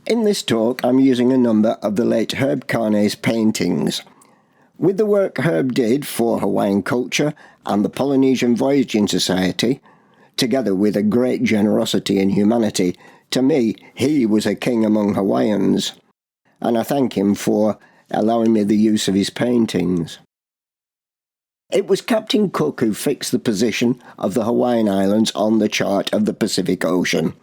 In this talk, I'm using a number of the late Herb Carné's paintings. With the work Herb did for Hawaiian culture and the Polynesian Voyaging Society, together with a great generosity and humanity, to me, he was a king among Hawaiians, and I thank him for allowing me the use of his paintings. It was Captain Cook who fixed the position of the Hawaiian Islands on the chart of the Pacific Ocean.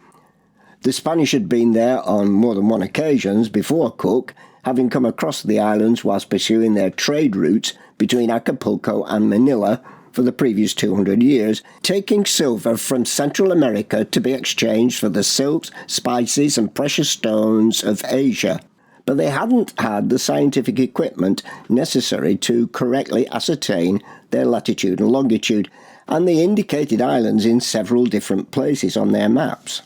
The Spanish had been there on more than one occasion before Cook, having come across the islands whilst pursuing their trade routes between Acapulco and Manila for the previous 200 years, taking silver from Central America to be exchanged for the silks, spices and precious stones of Asia. But they hadn't had the scientific equipment necessary to correctly ascertain their latitude and longitude, and they indicated islands in several different places on their maps.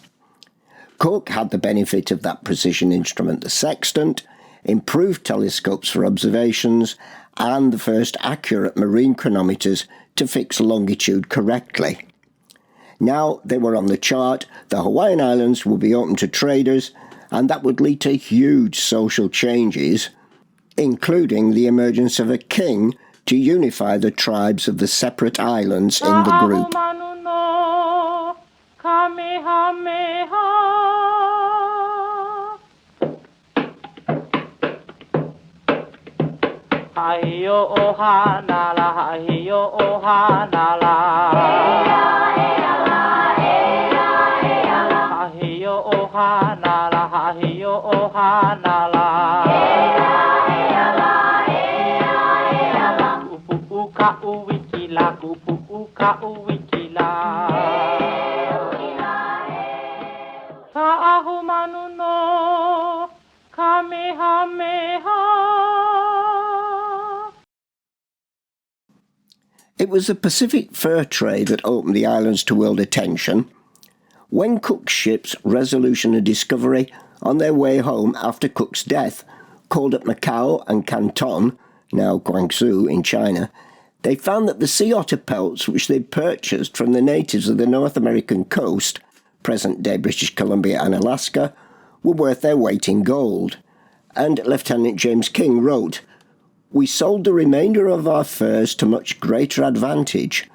Cook had the benefit of that precision instrument, the sextant, improved telescopes for observations, and the first accurate marine chronometers to fix longitude correctly. Now they were on the chart, the Hawaiian Islands would be open to traders, and that would lead to huge social changes, including the emergence of a king to unify the tribes of the separate islands in the group. Haio ohanala, haio ohanala. Haio ohanala, haio ohanala. Kupu uka uwikila, kupu uka uwikila. Ka'ahu manuno, kamehameha. It was the Pacific fur trade that opened the islands to world attention. When Cook's ships Resolution and Discovery, on their way home after Cook's death, called at Macau and Canton, now Guangzhou in China, they found that the sea otter pelts which they'd purchased from the natives of the North American coast, present-day British Columbia and Alaska, were worth their weight in gold. And Lieutenant James King wrote, "We sold the remainder of our furs to much greater advantage,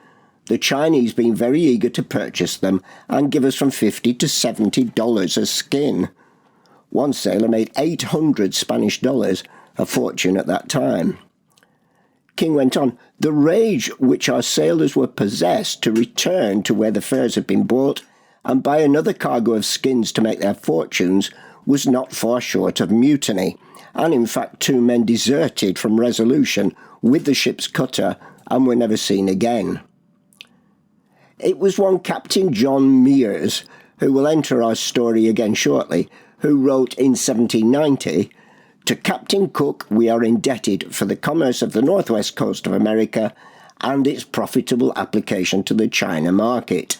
the Chinese being very eager to purchase them and give us from $50 to $70 a skin." One sailor made 800 Spanish dollars, a fortune at that time. King went on, "The rage which our sailors were possessed to return to where the furs had been bought and buy another cargo of skins to make their fortunes was not far short of mutiny, and in fact 2 men deserted from Resolution with the ship's cutter and were never seen again." It was one Captain John Mears, who will enter our story again shortly, who wrote in 1790, "To Captain Cook we are indebted for the commerce of the northwest coast of America and its profitable application to the China market."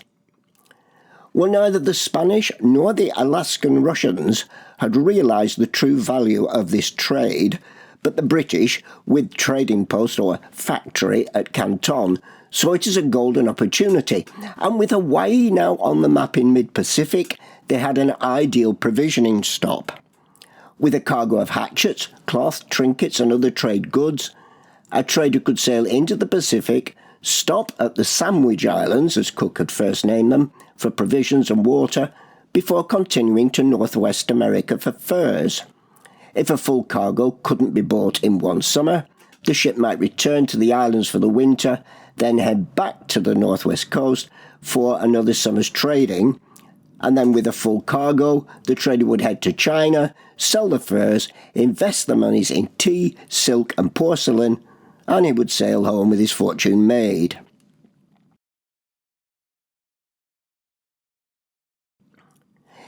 Well, neither the Spanish nor the Alaskan Russians had realised the true value of this trade, but the British, with trading post or factory at Canton, saw it as a golden opportunity, and with Hawaii now on the map in mid-Pacific, they had an ideal provisioning stop. With a cargo of hatchets, cloth, trinkets and other trade goods, a trader could sail into the Pacific, stop at the Sandwich Islands, as Cook had first named them, for provisions and water, before continuing to Northwest America for furs. If a full cargo couldn't be bought in one summer, the ship might return to the islands for the winter, then head back to the northwest coast for another summer's trading, and then with a full cargo, the trader would head to China, sell the furs, invest the monies in tea, silk and porcelain, and he would sail home with his fortune made.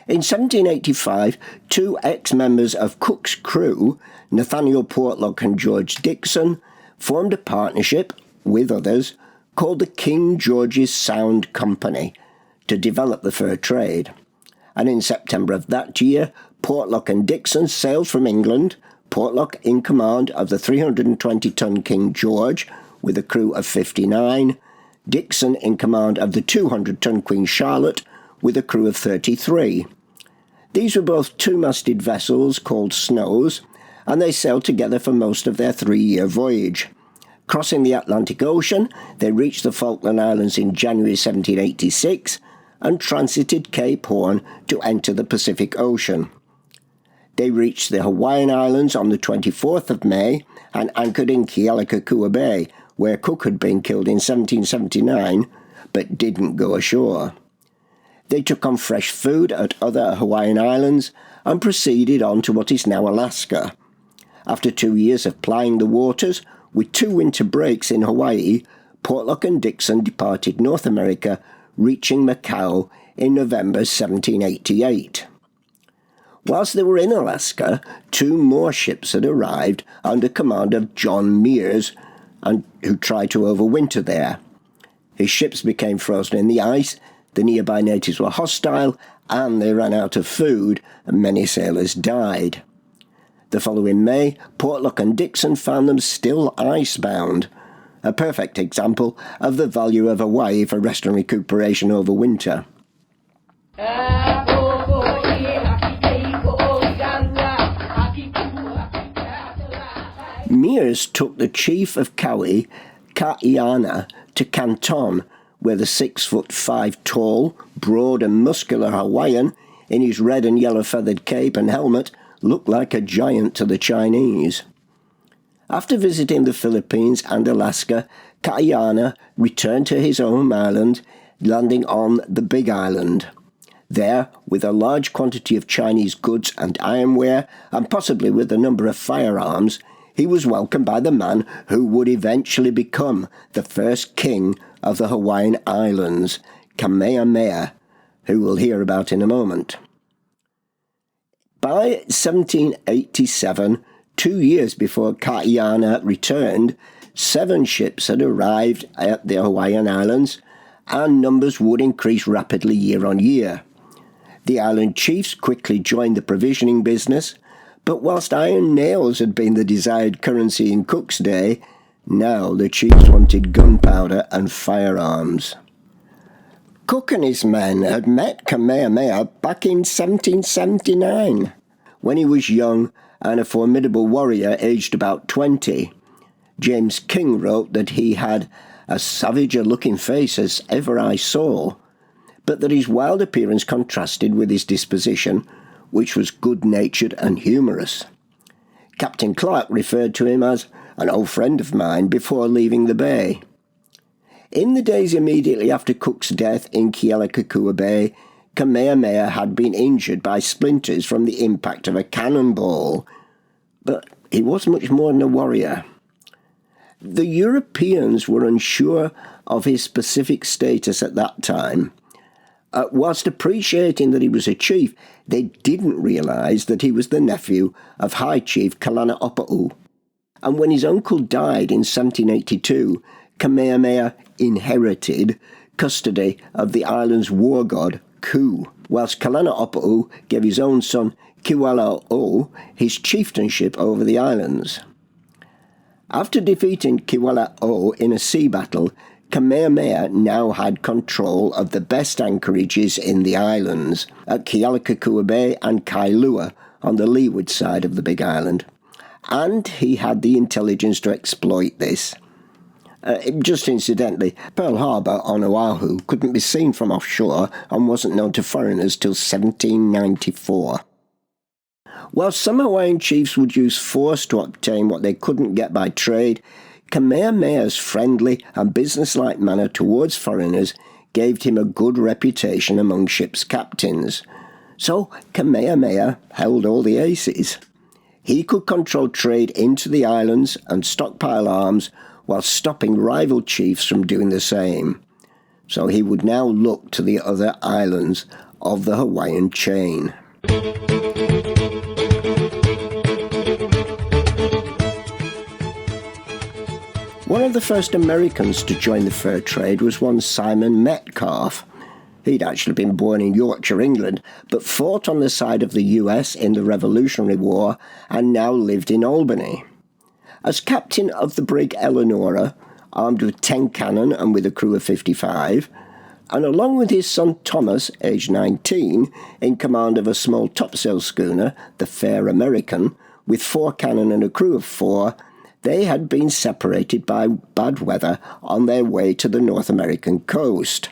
In 1785, 2 ex-members of Cook's crew, Nathaniel Portlock and George Dixon, formed a partnership, with others, called the King George's Sound Company, to develop the fur trade. And in September of that year, Portlock and Dixon sailed from England, Portlock in command of the 320-ton King George, with a crew of 59, Dixon in command of the 200-ton Queen Charlotte, with a crew of 33. These were both two-masted vessels called Snows, and they sailed together for most of their 3-year voyage. Crossing the Atlantic Ocean, they reached the Falkland Islands in January 1786 and transited Cape Horn to enter the Pacific Ocean. They reached the Hawaiian Islands on the 24th of May and anchored in Kealakekua Bay, where Cook had been killed in 1779, but didn't go ashore. They took on fresh food at other Hawaiian islands and proceeded on to what is now Alaska. After 2 years of plying the waters, with 2 winter breaks in Hawaii, Portlock and Dixon departed North America, reaching Macau in November 1788. Whilst they were in Alaska, 2 more ships had arrived under command of John Meares, and who tried to overwinter there. His ships became frozen in the ice, the nearby natives were hostile, and they ran out of food, and many sailors died. The following May, Portlock and Dixon found them still icebound, a perfect example of the value of Hawaii for rest and recuperation over winter. Meares took the chief of Kauai, Kaiana, to Canton, where the 6'5" tall, broad and muscular Hawaiian, in his red and yellow feathered cape and helmet, looked like a giant to the Chinese. After visiting the Philippines and Alaska, Kaiana returned to his home island, landing on the Big Island. There, with a large quantity of Chinese goods and ironware, and possibly with a number of firearms, he was welcomed by the man who would eventually become the first king of the Hawaiian Islands, Kamehameha, who we'll hear about in a moment. By 1787, 2 years before Kaiana returned, 7 ships had arrived at the Hawaiian Islands, and numbers would increase rapidly year on year. The island chiefs quickly joined the provisioning business, but whilst iron nails had been the desired currency in Cook's day, now the chiefs wanted gunpowder and firearms. Cook and his men had met Kamehameha back in 1779, when he was young and a formidable warrior aged about 20. James King wrote that he had as savage a looking face as ever I saw, but that his wild appearance contrasted with his disposition, which was good-natured and humorous. Captain Clark referred to him as an old friend of mine before leaving the bay. In the days immediately after Cook's death in Kealakekua Bay, Kamehameha had been injured by splinters from the impact of a cannonball, but he was much more than a warrior. The Europeans were unsure of his specific status at that time. Whilst appreciating that he was a chief, they didn't realise that he was the nephew of High Chief Kalani'opa'u. And when his uncle died in 1782, Kamehameha inherited custody of the island's war god, Ku, whilst Kalani'opa'u gave his own son, Kiwala'o, his chieftainship over the islands. After defeating Kiwala'o in a sea battle, Kamehameha now had control of the best anchorages in the islands, at Kealakekua Bay and Kailua on the leeward side of the Big Island, and he had the intelligence to exploit this. Just incidentally, Pearl Harbor on Oahu couldn't be seen from offshore and wasn't known to foreigners till 1794. While some Hawaiian chiefs would use force to obtain what they couldn't get by trade, Kamehameha's friendly and businesslike manner towards foreigners gave him a good reputation among ship's captains. So Kamehameha held all the aces. He could control trade into the islands and stockpile arms while stopping rival chiefs from doing the same. So he would now look to the other islands of the Hawaiian chain. One of the first Americans to join the fur trade was one Simon Metcalf. He'd actually been born in Yorkshire, England, but fought on the side of the US in the Revolutionary War and now lived in Albany. As captain of the brig Eleanora, armed with 10 cannon and with a crew of 55, and along with his son Thomas, aged 19, in command of a small topsail schooner, the Fair American, with 4 cannon and a crew of 4, they had been separated by bad weather on their way to the North American coast.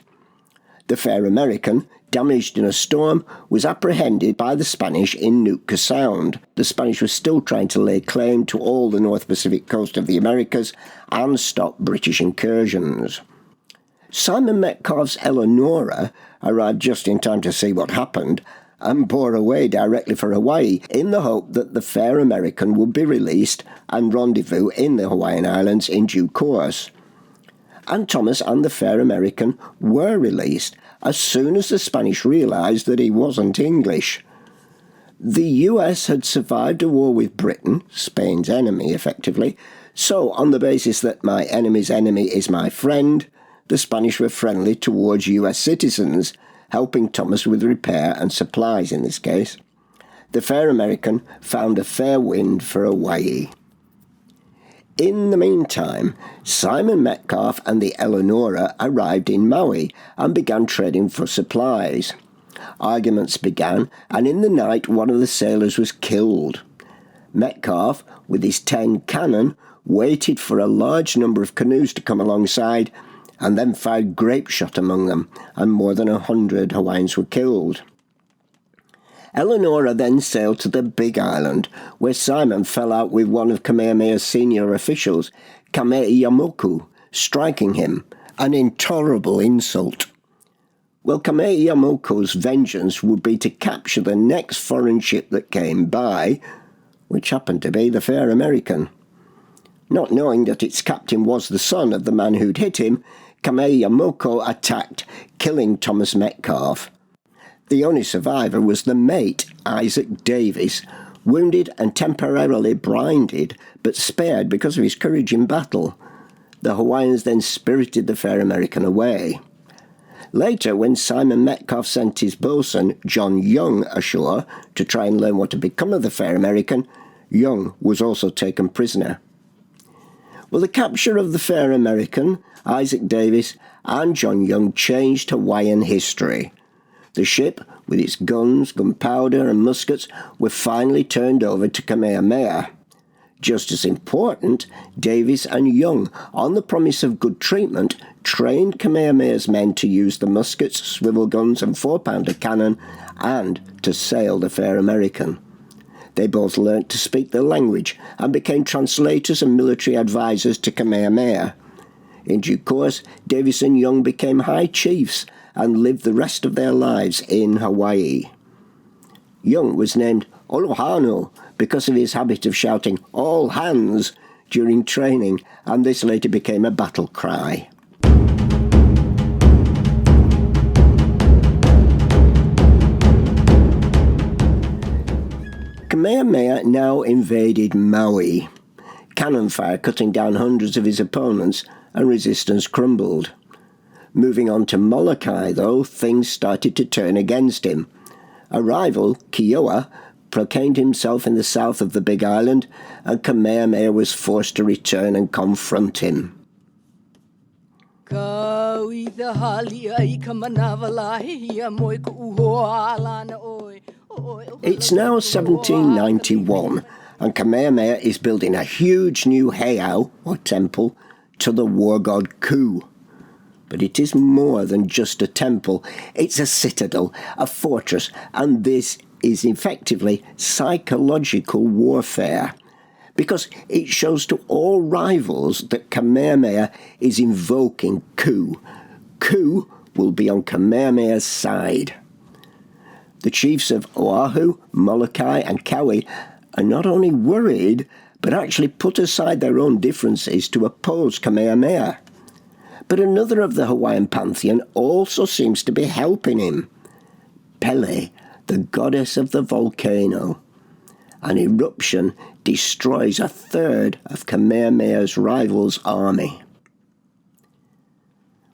The Fair American, damaged in a storm, was apprehended by the Spanish in Nootka Sound. The Spanish were still trying to lay claim to all the North Pacific coast of the Americas and stop British incursions. Simon Metcalfe's Eleanora arrived just in time to see what happened and bore away directly for Hawaii in the hope that the Fair American would be released and rendezvous in the Hawaiian Islands in due course. And Thomas and the Fair American were released as soon as the Spanish realised that he wasn't English. The US had survived a war with Britain, Spain's enemy effectively, so on the basis that my enemy's enemy is my friend, the Spanish were friendly towards US citizens, helping Thomas with repair and supplies in this case. The Fair American found a fair wind for Hawaii. In the meantime, Simon Metcalfe and the Eleanora arrived in Maui and began trading for supplies. Arguments began, and in the night one of the sailors was killed. Metcalfe, with his 10 cannon, waited for a large number of canoes to come alongside, and then fired grape shot among them, and more than 100 Hawaiians were killed. Eleanora then sailed to the Big Island, where Simon fell out with one of Kamehameha's senior officials, Kameiamoku, striking him, an intolerable insult. Well, Kameiamoku's vengeance would be to capture the next foreign ship that came by, which happened to be the Fair American. Not knowing that its captain was the son of the man who'd hit him, Kameiamoku attacked, killing Thomas Metcalfe. The only survivor was the mate, Isaac Davis, wounded and temporarily blinded, but spared because of his courage in battle. The Hawaiians then spirited the Fair American away. Later, when Simon Metcalfe sent his boatswain, John Young, ashore to try and learn what had become of the Fair American, Young was also taken prisoner. Well, the capture of the Fair American, Isaac Davis, and John Young changed Hawaiian history. The ship, with its guns, gunpowder and muskets, were finally turned over to Kamehameha. Just as important, Davis and Young, on the promise of good treatment, trained Kamehameha's men to use the muskets, swivel guns and 4-pounder cannon, and to sail the Fair American. They both learnt to speak the language and became translators and military advisors to Kamehameha. In due course, Davis and Young became high chiefs and lived the rest of their lives in Hawaii. Young was named Olohano because of his habit of shouting "all hands" during training, and this later became a battle cry. Kamehameha now invaded Maui, cannon fire cutting down hundreds of his opponents, and resistance crumbled. Moving on to Molokai, though, things started to turn against him. A rival, Kiowa, proclaimed himself in the south of the Big Island, and Kamehameha was forced to return and confront him. It's now 1791, and Kamehameha is building a huge new heiau, or temple, to the war god Ku. But it is more than just a temple. It's a citadel, a fortress, and this is effectively psychological warfare, because it shows to all rivals that Kamehameha is invoking Ku. Ku will be on Kamehameha's side. The chiefs of Oahu, Molokai, and Kauai are not only worried, but actually put aside their own differences to oppose Kamehameha. But another of the Hawaiian pantheon also seems to be helping him. Pele, the goddess of the volcano. An eruption destroys a third of Kamehameha's rivals' army.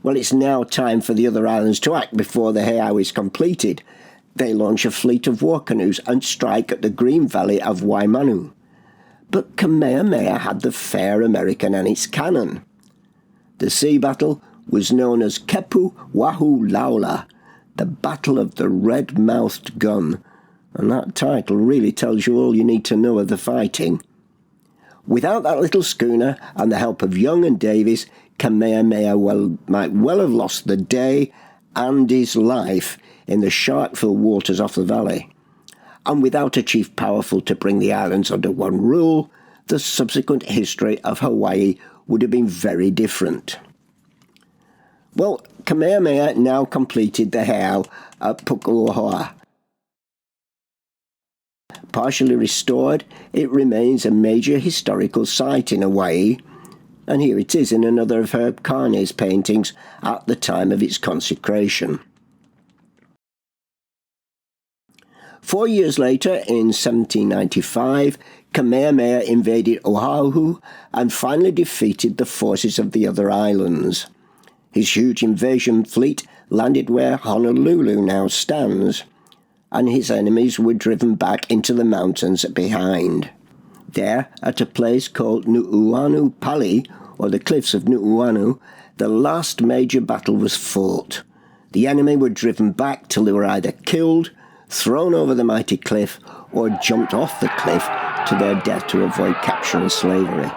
Well, it's now time for the other islands to act before the heiau is completed. They launch a fleet of war canoes and strike at the green valley of Waimanu. But Kamehameha had the Fair American and its cannon. The sea battle was known as Kepu Wahu Laula, the Battle of the Red-Mouthed Gun, and that title really tells you all you need to know of the fighting. Without that little schooner and the help of Young and Davies, Kamehameha might well have lost the day and his life in the shark-filled waters off the valley. And without a chief powerful to bring the islands under one rule, the subsequent history of Hawaii would have been very different. Well, Kamehameha now completed the heiau at Pukekohe. Partially restored, it remains a major historical site in Hawaii, and here it is in another of Herb Carney's paintings at the time of its consecration. 4 years later, in 1795, Kamehameha invaded Oahu and finally defeated the forces of the other islands. His huge invasion fleet landed where Honolulu now stands, and his enemies were driven back into the mountains behind. There, at a place called Nu'uanu Pali, or the Cliffs of Nu'uanu, the last major battle was fought. The enemy were driven back till they were either killed, thrown over the mighty cliff, or jumped off the cliff to their death to avoid capture and slavery.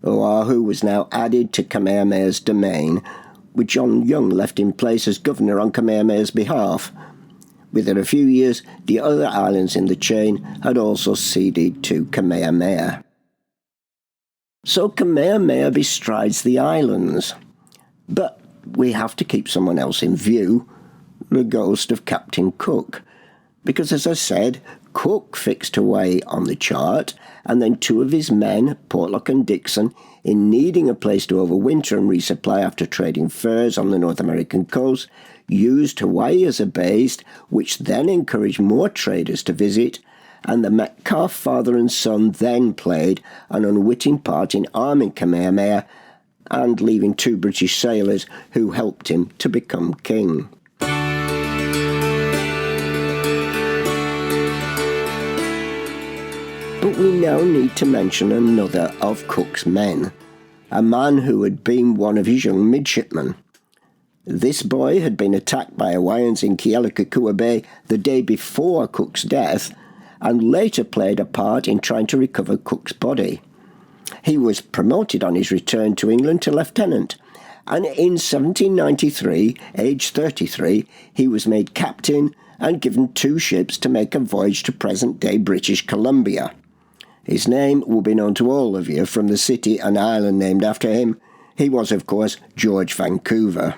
Oahu was now added to Kamehameha's domain, with John Young left in place as governor on Kamehameha's behalf. Within a few years, the other islands in the chain had also ceded to Kamehameha. So Kamehameha bestrides the islands. But we have to keep someone else in view, the ghost of Captain Cook. Because, as I said, Cook fixed Hawaii on the chart, and then two of his men, Portlock and Dixon, in needing a place to overwinter and resupply after trading furs on the North American coast, used Hawaii as a base, which then encouraged more traders to visit, and the Metcalfe father and son then played an unwitting part in arming Kamehameha and leaving two British sailors who helped him to become king. But we now need to mention another of Cook's men, a man who had been one of his young midshipmen. This boy had been attacked by Hawaiians in Kealakekua Bay the day before Cook's death, and later played a part in trying to recover Cook's body. He was promoted on his return to England to lieutenant, and in 1793, aged 33, he was made captain and given 2 ships to make a voyage to present-day British Columbia. His name will be known to all of you from the city and island named after him. He was, of course, George Vancouver.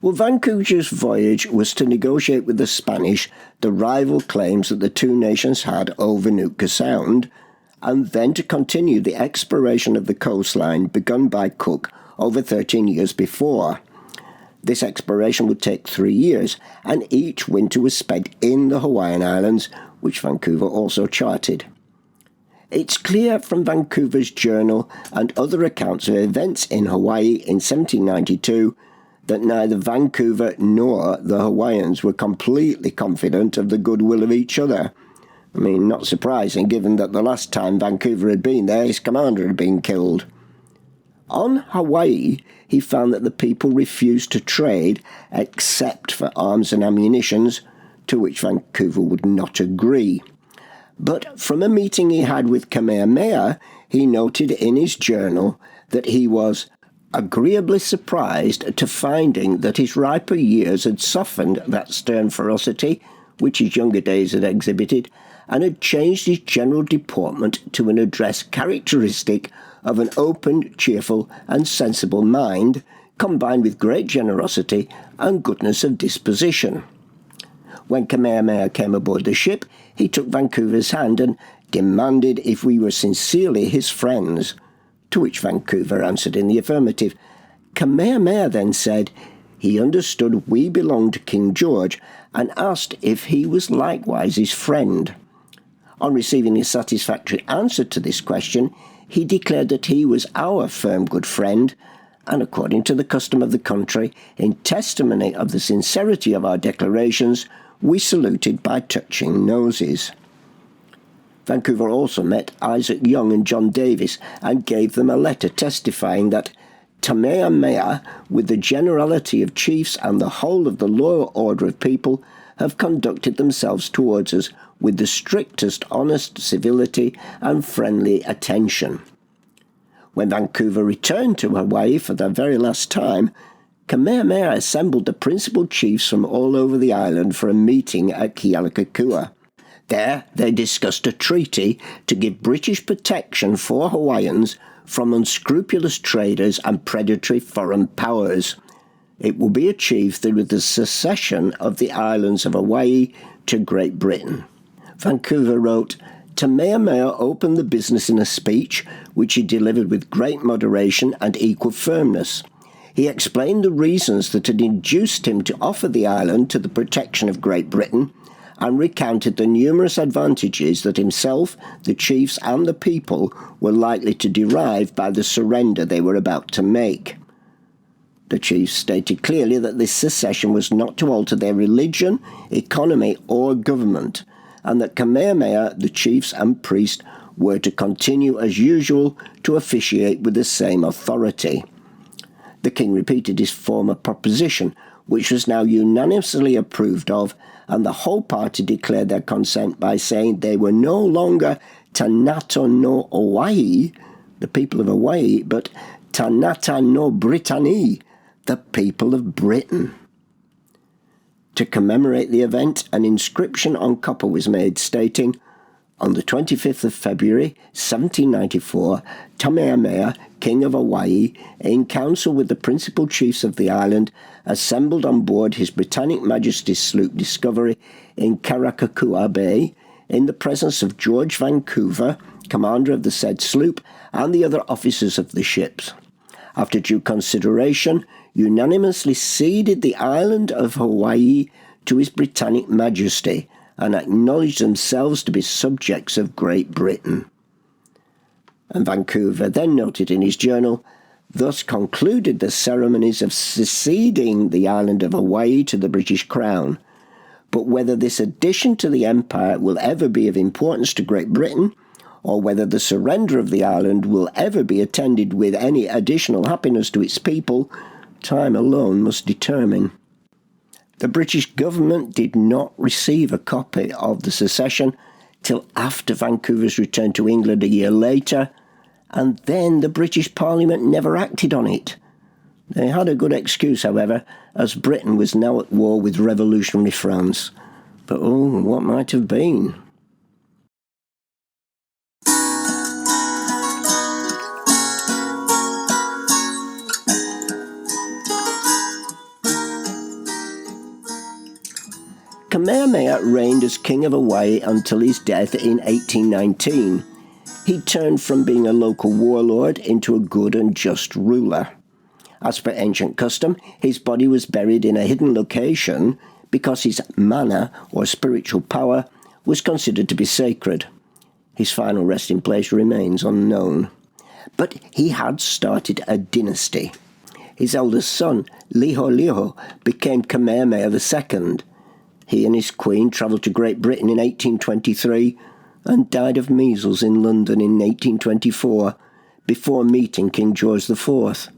Well, Vancouver's voyage was to negotiate with the Spanish the rival claims that the two nations had over Nootka Sound, and then to continue the exploration of the coastline begun by Cook over 13 years before. This exploration would take 3 years, and each winter was spent in the Hawaiian Islands, which Vancouver also charted. It's clear from Vancouver's journal and other accounts of events in Hawaii in 1792 that neither Vancouver nor the Hawaiians were completely confident of the goodwill of each other. I mean, not surprising, given that the last time Vancouver had been there, his commander had been killed. On Hawaii, he found that the people refused to trade except for arms and ammunitions, to which Vancouver would not agree. But from a meeting he had with Kamehameha, he noted in his journal that he was agreeably surprised to finding that his riper years had softened that stern ferocity which his younger days had exhibited, and had changed his general deportment to an address characteristic of an open, cheerful, and sensible mind, combined with great generosity and goodness of disposition. When Kamehameha came aboard the ship, he took Vancouver's hand and demanded if we were sincerely his friends, to which Vancouver answered in the affirmative. Kamehameha then said he understood we belonged to King George, and asked if he was likewise his friend. On receiving a satisfactory answer to this question, he declared that he was our firm good friend, and according to the custom of the country, in testimony of the sincerity of our declarations, we saluted by touching noses. Vancouver also met Isaac Young and John Davis and gave them a letter testifying that Kamehameha, with the generality of chiefs and the whole of the lower order of people, have conducted themselves towards us with the strictest honest civility and friendly attention. When Vancouver returned to Hawaii for the very last time, Kamehameha assembled the principal chiefs from all over the island for a meeting at Kealakekua. There they discussed a treaty to give British protection for Hawaiians from unscrupulous traders and predatory foreign powers. It will be achieved through the secession of the islands of Hawaii to Great Britain. Vancouver wrote, Kamehameha opened the business in a speech which he delivered with great moderation and equal firmness. He explained the reasons that had induced him to offer the island to the protection of Great Britain, and recounted the numerous advantages that himself, the chiefs, and the people were likely to derive by the surrender they were about to make. The chiefs stated clearly that this secession was not to alter their religion, economy, or government, and that Kamehameha, the chiefs and priests, were to continue as usual to officiate with the same authority. The king repeated his former proposition, which was now unanimously approved of, and the whole party declared their consent by saying they were no longer Tanata no Hawaii, the people of Hawaii, but Tanata no Britannia, the people of Britain. To commemorate the event, an inscription on copper was made stating, on the 25th of February, 1794, Kamehameha, King of Hawaii, in council with the principal chiefs of the island, assembled on board His Britannic Majesty's sloop Discovery in Karakakua Bay, in the presence of George Vancouver, commander of the said sloop, and the other officers of the ships. After due consideration, unanimously ceded the island of Hawaii to His Britannic Majesty, and acknowledged themselves to be subjects of Great Britain. And Vancouver then noted in his journal, thus concluded the ceremonies of seceding the island of Hawaii to the British Crown. But whether this addition to the empire will ever be of importance to Great Britain, or whether the surrender of the island will ever be attended with any additional happiness to its people, time alone must determine. The British government did not receive a copy of the secession till after Vancouver's return to England a year later, and then the British Parliament never acted on it. They had a good excuse, however, as Britain was now at war with revolutionary France. But what might have been? Kamehameha reigned as King of Hawaii until his death in 1819. He turned from being a local warlord into a good and just ruler. As per ancient custom, his body was buried in a hidden location because his mana, or spiritual power, was considered to be sacred. His final resting place remains unknown. But he had started a dynasty. His eldest son, Liholiho, became Kamehameha II. He and his queen travelled to Great Britain in 1823 and died of measles in London in 1824 before meeting King George IV.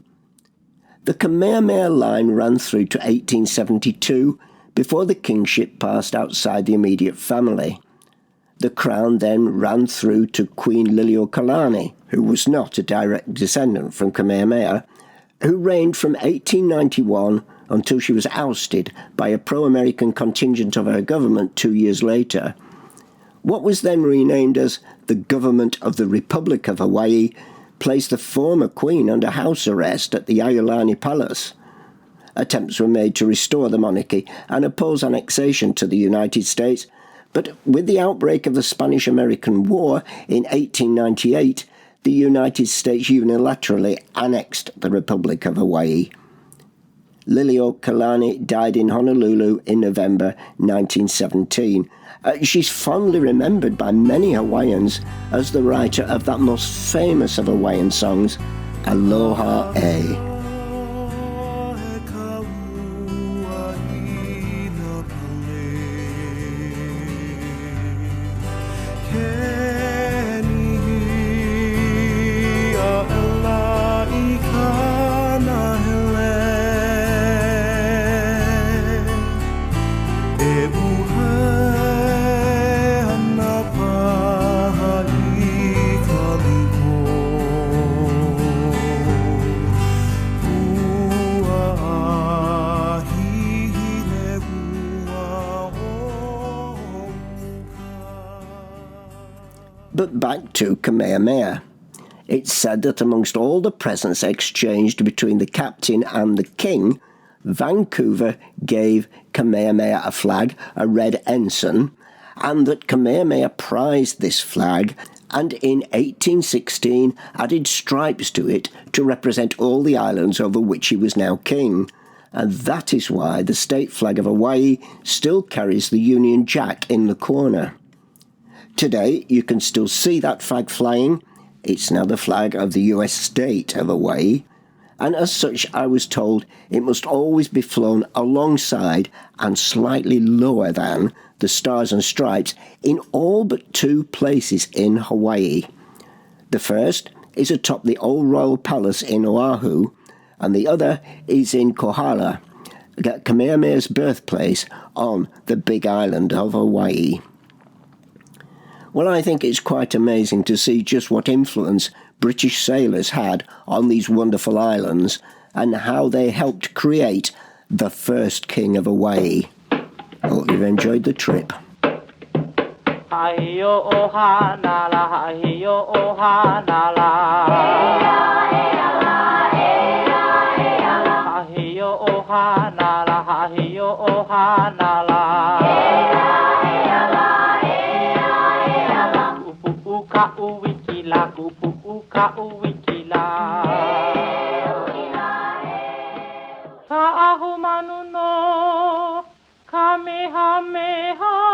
The Kamehameha line ran through to 1872 before the kingship passed outside the immediate family. The crown then ran through to Queen Liliuokalani, who was not a direct descendant from Kamehameha, who reigned from 1891 until she was ousted by a pro-American contingent of her government 2 years later. What was then renamed as the Government of the Republic of Hawaii placed the former queen under house arrest at the Iolani Palace. Attempts were made to restore the monarchy and oppose annexation to the United States, but with the outbreak of the Spanish-American War in 1898, the United States unilaterally annexed the Republic of Hawaii. Liliuokalani died in Honolulu in November 1917. She's fondly remembered by many Hawaiians as the writer of that most famous of Hawaiian songs, Aloha E. Ke But back to Kamehameha. It's said that amongst all the presents exchanged between the captain and the king, Vancouver gave Kamehameha a flag, a red ensign, and that Kamehameha prized this flag and in 1816 added stripes to it to represent all the islands over which he was now king. And that is why the state flag of Hawaii still carries the Union Jack in the corner. Today you can still see that flag flying. It's now the flag of the US state of Hawaii, and as such I was told it must always be flown alongside and slightly lower than the Stars and Stripes in all but two places in Hawaii. The first is atop the Old Royal Palace in Oahu, and the other is in Kohala, Kamehameha's birthplace on the Big Island of Hawaii. Well, I think it's quite amazing to see just what influence British sailors had on these wonderful islands and how they helped create the first king of Hawaii. Hope you've enjoyed the trip. Ahio ohanala, ahio ohanala. Ahio ohanala, ahio ohanala. Uka uwikila, uka uwikila. Ka ahu manu no Kamehameha.